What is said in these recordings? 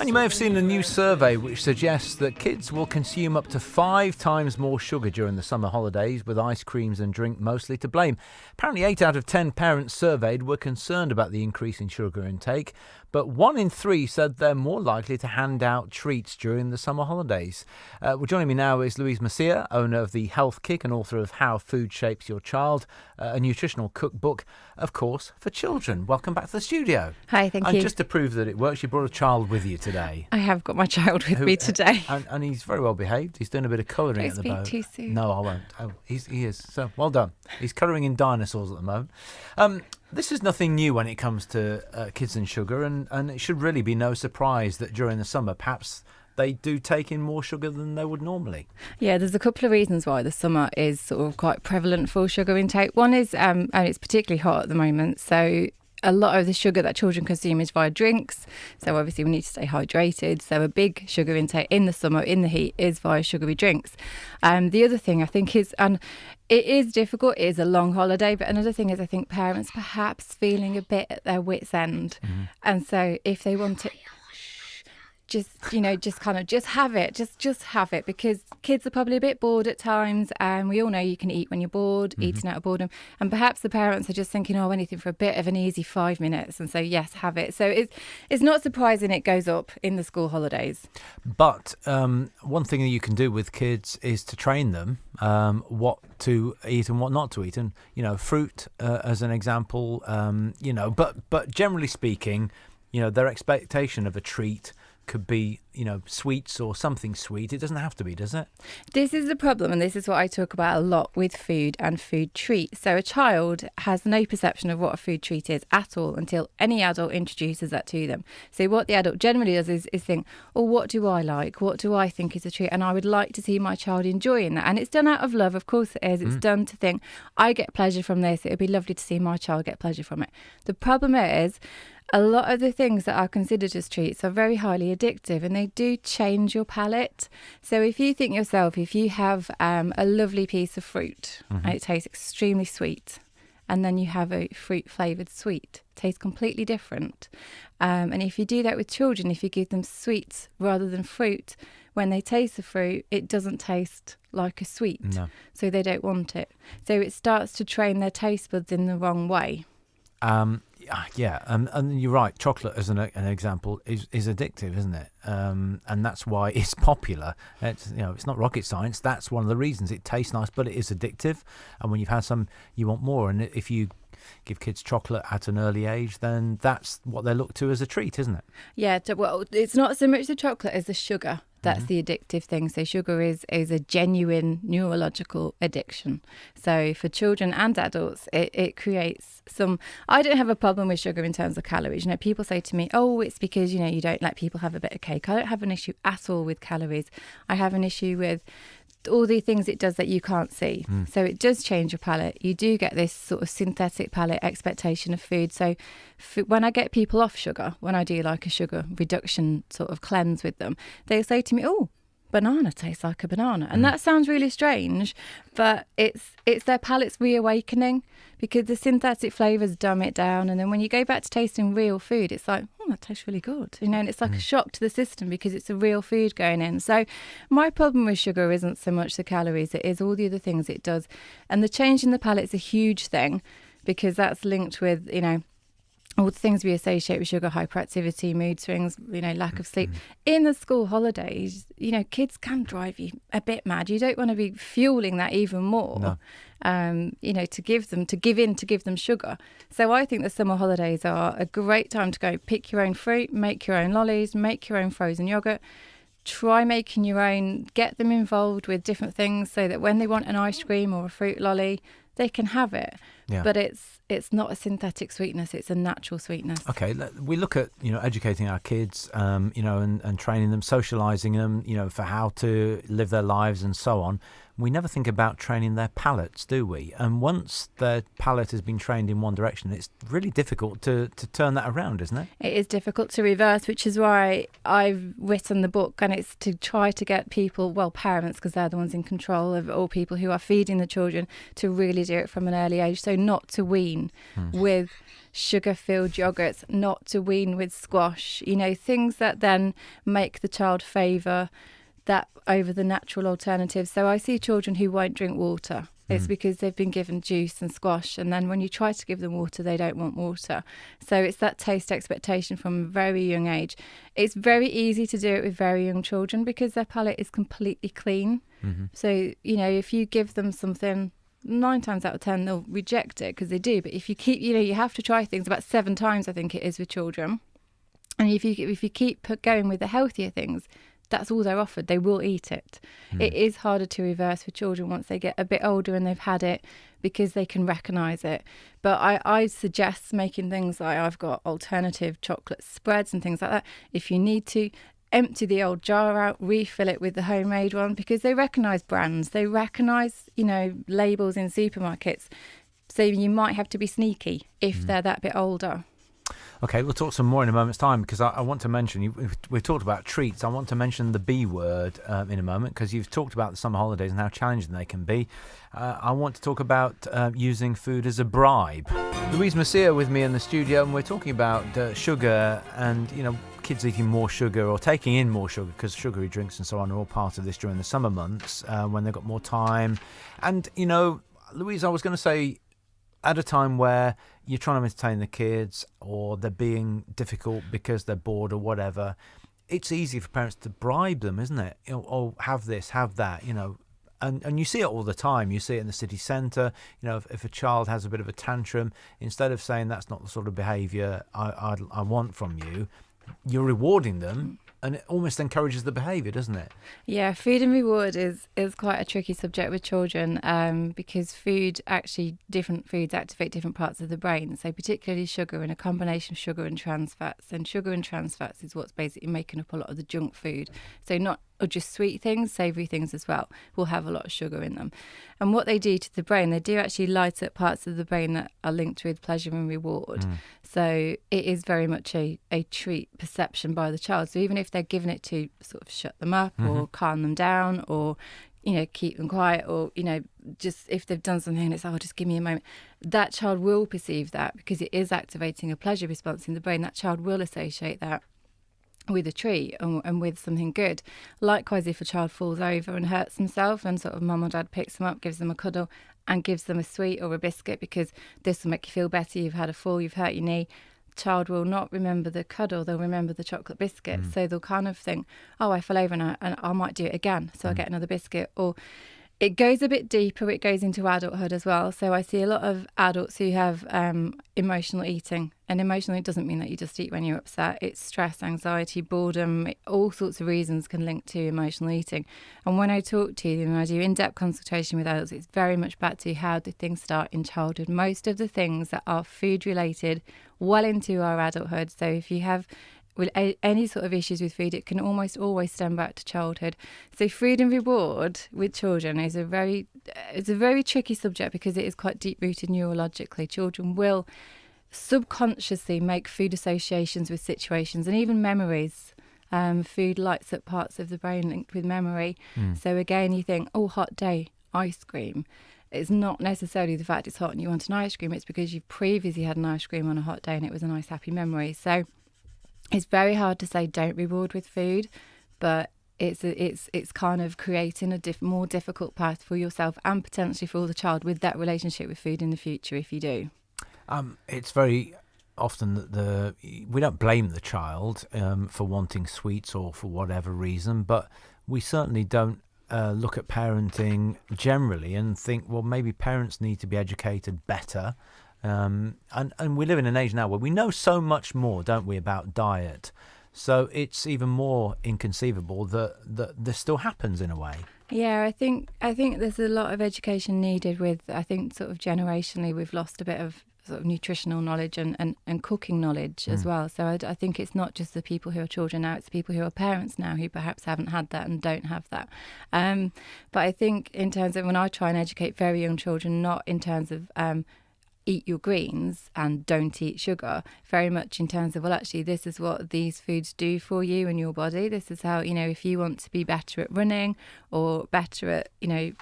And you may have seen a new survey which suggests that kids will consume up to 5 times more sugar during the summer holidays, with ice creams and drink mostly to blame. Apparently 8 out of 10 parents surveyed were concerned about the increase in sugar intake, but 1 in 3 said they're more likely to hand out treats during the summer holidays. Well, joining me now is Louise Macia, owner of the Health Kick and author of How Food Shapes Your Child, a nutritional cookbook, of course, for children. Welcome back to the studio. Hi, thank you. And just to prove that it works, you brought a child with you today. I have got my child with me today. And he's very well behaved. He's doing a bit of colouring at the Don't boat. speak too soon. No, I won't. Oh, he is. So, well done. He's colouring in dinosaurs at the moment. This is nothing new when it comes to kids and sugar, and it should really be no surprise that during the summer, perhaps they do take in more sugar than they would normally. Yeah, there's a couple of reasons why the summer is sort of quite prevalent for sugar intake. One is, and it's particularly hot at the moment, so a lot of the sugar that children consume is via drinks. So obviously we need to stay hydrated. So a big sugar intake in the summer, in the heat, is via sugary drinks. The other thing I think is, and it is difficult, it is a long holiday, but another thing is I think parents perhaps feeling a bit at their wits' end. Mm-hmm. And so if they want to just have it, just have it, because kids are probably a bit bored at times, and we all know you can eat when you're bored, mm-hmm. eating out of boredom, and perhaps the parents are just thinking, oh, anything for a bit of an easy 5 minutes, and so yes, have it. So it's not surprising it goes up in the school holidays. But one thing that you can do with kids is to train them what to eat and what not to eat, and fruit as an example, but generally speaking, their expectation of a treat could be, sweets or something sweet. It doesn't have to be, does it? This is the problem, and this is what I talk about a lot with food and food treats. So a child has no perception of what a food treat is at all until any adult introduces that to them. So what the adult generally does is think, oh, what do I like? What do I think is a treat? And I would like to see my child enjoying that. And it's done out of love, of course it is. It's done to think, I get pleasure from this. It would be lovely to see my child get pleasure from it. The problem is, a lot of the things that are considered as treats are very highly addictive, and they do change your palate. So if you think yourself, if you have a lovely piece of fruit, mm-hmm. and it tastes extremely sweet, and then you have a fruit flavoured sweet, it tastes completely different. And if you do that with children, if you give them sweets rather than fruit, when they taste the fruit, it doesn't taste like a sweet. No. So they don't want it. So it starts to train their taste buds in the wrong way. And you're right. Chocolate, as an example, is addictive, isn't it? And that's why it's popular. It's not rocket science. That's one of the reasons. It tastes nice, but it is addictive. And when you've had some, you want more. And if you give kids chocolate at an early age, then that's what they look to as a treat, isn't it? Yeah. Well, it's not so much the chocolate as the sugar. That's the addictive thing. So sugar is a genuine neurological addiction. So for children and adults, it creates some... I don't have a problem with sugar in terms of calories. People say to me, oh, it's because, you don't let people have a bit of cake. I don't have an issue at all with calories. I have an issue with all the things it does that you can't see. So it does change your palate. You do get this sort of synthetic palate expectation of food. So when I get people off sugar, when I do like a sugar reduction sort of cleanse with them, they say to me, oh, banana tastes like a banana. And that sounds really strange, but it's their palate's reawakening, because the synthetic flavours dumb it down. And then when you go back to tasting real food, it's like, oh, that tastes really good. And it's like a shock to the system because it's a real food going in. So my problem with sugar isn't so much the calories, it is all the other things it does. And the change in the palate's a huge thing, because that's linked with, all the things we associate with sugar: hyperactivity, mood swings, lack of sleep. In the school holidays, kids can drive you a bit mad. You don't want to be fueling that even more. No. To give them sugar. So I think the summer holidays are a great time to go pick your own fruit, make your own lollies, make your own frozen yogurt. Try making your own, get them involved with different things so that when they want an ice cream or a fruit lolly, they can have it. Yeah. But it's not a synthetic sweetness, it's a natural sweetness. Okay, we look at, educating our kids, and training them, socialising them, for how to live their lives and so on. we never think about training their palates, do we? And once their palate has been trained in one direction, it's really difficult to turn that around, isn't it? It is difficult to reverse, which is why I've written the book, and it's to try to get people, well, parents, because they're the ones in control of all people who are feeding the children, to really do it from an early age. So not to wean with sugar-filled yogurts, not to wean with squash, things that then make the child favour that over the natural alternatives. So I see children who won't drink water. It's because they've been given juice and squash, and then when you try to give them water, they don't want water. So it's that taste expectation from a very young age. It's very easy to do it with very young children because their palate is completely clean. So, if you give them something, 9 times out of 10 they'll reject it because they do. But if you keep, you have to try things about 7 times, I think it is, with children. And if you keep going with the healthier things, that's all they're offered. They will eat it. It is harder to reverse for children once they get a bit older and they've had it because they can recognise it. But I suggest making things like, I've got alternative chocolate spreads and things like that. If you need to, empty the old jar out, refill it with the homemade one, because they recognise brands. They recognise, labels in supermarkets. So you might have to be sneaky if they're that bit older. Okay, we'll talk some more in a moment's time, because I want to mention, we've talked about treats. I want to mention the B word in a moment, because you've talked about the summer holidays and how challenging they can be. I want to talk about using food as a bribe. Louise Messier with me in the studio, and we're talking about sugar and, kids eating more sugar or taking in more sugar, because sugary drinks and so on are all part of this during the summer months when they've got more time. And, Louise, I was going to say, at a time where you're trying to entertain the kids or they're being difficult because they're bored or whatever, it's easy for parents to bribe them, isn't it? Oh, have this, have that, And you see it all the time. You see it in the city centre. If a child has a bit of a tantrum, instead of saying that's not the sort of behaviour I want from you, you're rewarding them. And it almost encourages the behaviour, doesn't it? Yeah, food and reward is quite a tricky subject with children because different foods activate different parts of the brain. So particularly sugar and a combination of sugar and trans fats. And sugar and trans fats is what's basically making up a lot of the junk food. So not just sweet things, savoury things as well will have a lot of sugar in them. And what they do to the brain, they do actually light up parts of the brain that are linked with pleasure and reward. So it is very much a treat perception by the child. So even if they're given it to sort of shut them up or calm them down or, keep them quiet or, just if they've done something and it's, just give me a moment, that child will perceive that because it is activating a pleasure response in the brain. That child will associate that with a treat and with something good. Likewise, if a child falls over and hurts himself and sort of mum or dad picks them up, gives them a cuddle and gives them a sweet or a biscuit because this will make you feel better, you've had a fall, you've hurt your knee, child will not remember the cuddle, they'll remember the chocolate biscuit. So they'll kind of think, I fell over and I might do it again, so I'll get another biscuit. Or it goes a bit deeper, it goes into adulthood as well. So I see a lot of adults who have emotional eating. And emotional, it doesn't mean that you just eat when you're upset. It's stress, anxiety, boredom, all sorts of reasons can link to emotional eating. And when I talk to them, I do in-depth consultation with adults, it's very much back to how do things start in childhood. Most of the things that are food related well into our adulthood. So if you have with any sort of issues with food, it can almost always stem back to childhood. So food and reward with children is a very tricky subject because it is quite deep-rooted neurologically. Children will subconsciously make food associations with situations and even memories. Food lights up parts of the brain linked with memory. So again, you think, hot day, ice cream. It's not necessarily the fact it's hot and you want an ice cream. It's because you've previously had an ice cream on a hot day and it was a nice, happy memory. So it's very hard to say don't reward with food, but it's kind of creating a more difficult path for yourself and potentially for the child with that relationship with food in the future if you do. It's very often that we don't blame the child for wanting sweets or for whatever reason, but we certainly don't look at parenting generally and think, well, maybe parents need to be educated better. And we live in an age now where we know so much more, don't we, about diet. So it's even more inconceivable that this still happens in a way. Yeah, I think there's a lot of education needed with, I think sort of generationally we've lost a bit of sort of nutritional knowledge and cooking knowledge as well. So I think it's not just the people who are children now, it's the people who are parents now who perhaps haven't had that and don't have that. But I think in terms of when I try and educate very young children, not in terms of eat your greens and don't eat sugar, very much in terms of, well, actually, this is what these foods do for you and your body. This is how, if you want to be better at running or better at,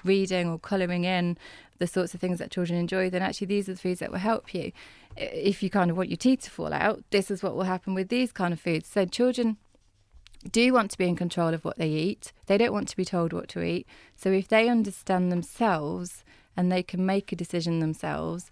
reading or colouring in, the sorts of things that children enjoy, then actually these are the foods that will help you. If you kind of want your teeth to fall out, this is what will happen with these kind of foods. So children do want to be in control of what they eat. They don't want to be told what to eat. So if they understand themselves and they can make a decision themselves,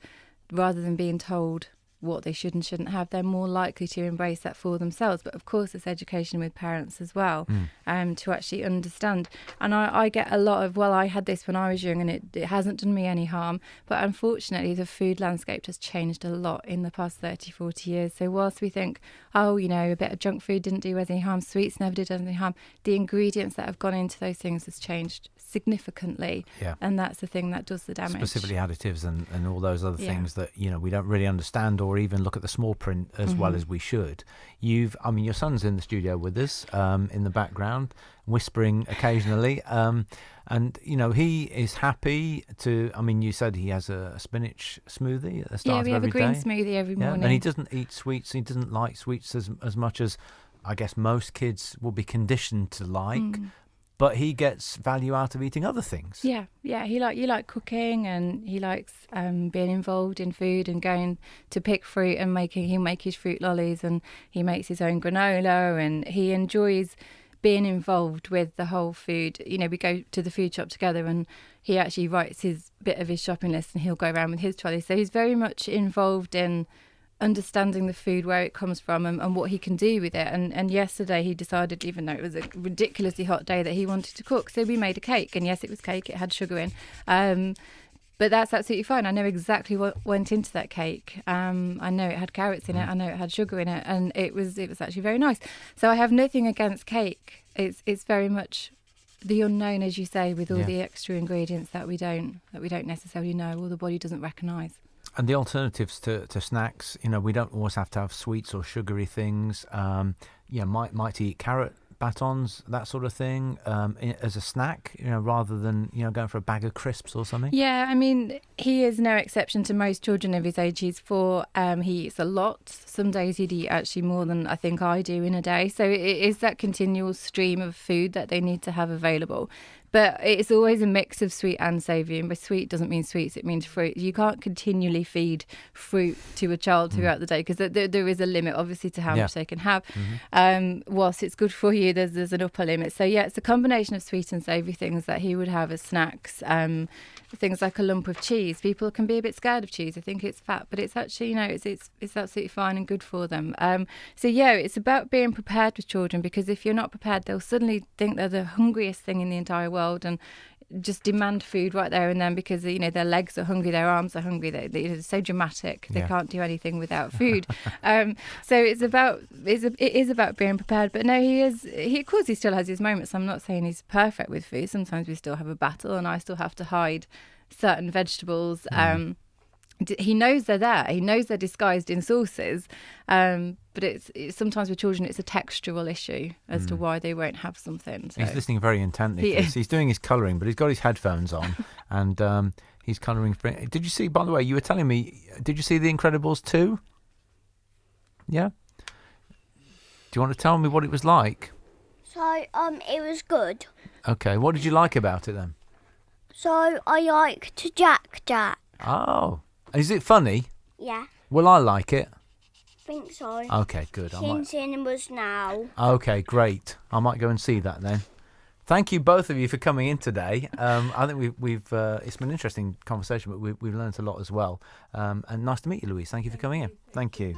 rather than being told what they should and shouldn't have, they're more likely to embrace that for themselves. But of course, it's education with parents as well, to actually understand. And I get a lot of, well, I had this when I was young and it hasn't done me any harm. But unfortunately, the food landscape has changed a lot in the past 30, 40 years. So whilst we think, a bit of junk food didn't do us any harm, sweets never did us any harm, the ingredients that have gone into those things has changed significantly. Yeah. And that's the thing that does the damage. Specifically additives and all those other things that, we don't really understand or even look at the small print as well as we should. Your son's in the studio with us in the background, whispering occasionally. And, he is happy to, you said he has a spinach smoothie at the start of every day. Yeah, we have a green smoothie every morning. And he doesn't eat sweets. He doesn't like sweets as much as I guess most kids will be conditioned to like. But he gets value out of eating other things. Yeah. You like cooking, and he likes being involved in food and going to pick fruit and he'll make his fruit lollies, and he makes his own granola, and he enjoys being involved with the whole food. We go to the food shop together, and he actually writes his bit of his shopping list, and he'll go around with his trolley. So he's very much involved in understanding the food, where it comes from, and what he can do with it. And yesterday he decided, even though it was a ridiculously hot day, that he wanted to cook. So we made a cake, and yes, it was cake. It had sugar in. But that's absolutely fine. I know exactly what went into that cake. I know it had carrots in it. I know it had sugar in it, and it was actually very nice. So I have nothing against cake. It's very much the unknown, as you say, with all the extra ingredients that we don't necessarily know, or the body doesn't recognise. And the alternatives to snacks, we don't always have to have sweets or sugary things. Might eat carrot batons, that sort of thing, as a snack, rather than, going for a bag of crisps or something. Yeah, he is no exception to most children of his age. He's 4. He eats a lot. Some days he'd eat actually more than I think I do in a day. So it is that continual stream of food that they need to have available. But it's always a mix of sweet and savoury. And by sweet doesn't mean sweets, it means fruit. You can't continually feed fruit to a child throughout the day, because there is a limit, obviously, to how much they can have. Whilst it's good for you, there's an upper limit. So, it's a combination of sweet and savoury things that he would have as snacks. Things like a lump of cheese. People can be a bit scared of cheese. I think it's fat, but it's actually, it's absolutely fine and good for them. It's about being prepared with children, because if you're not prepared, they'll suddenly think they're the hungriest thing in the entire world and just demand food right there and then, because their legs are hungry, their arms are hungry, they're so dramatic, they can't do anything without food. So it is about being prepared. But no, he of course he still has his moments. I'm not saying he's perfect with food. Sometimes we still have a battle, and I still have to hide certain vegetables. He knows they're there. He knows they're disguised in sauces. But it's sometimes with children, it's a textural issue as to why they won't have something. So. He's listening very intently. He's doing his colouring, but he's got his headphones on, and he's colouring. Did you see, by the way, you were telling me, did you see The Incredibles 2? Yeah? Do you want to tell me what it was like? So, it was good. Okay, what did you like about it then? So, I liked Jack. Oh. Is it funny? Yeah. Will I like it? Think so. Okay, good. It's in cinemas now. Okay, great. I might go and see that then. Thank you, both of you, for coming in today. I think we've it's been an interesting conversation, but we've learned a lot as well. And nice to meet you, Louise. Thank you for coming in. Thank you.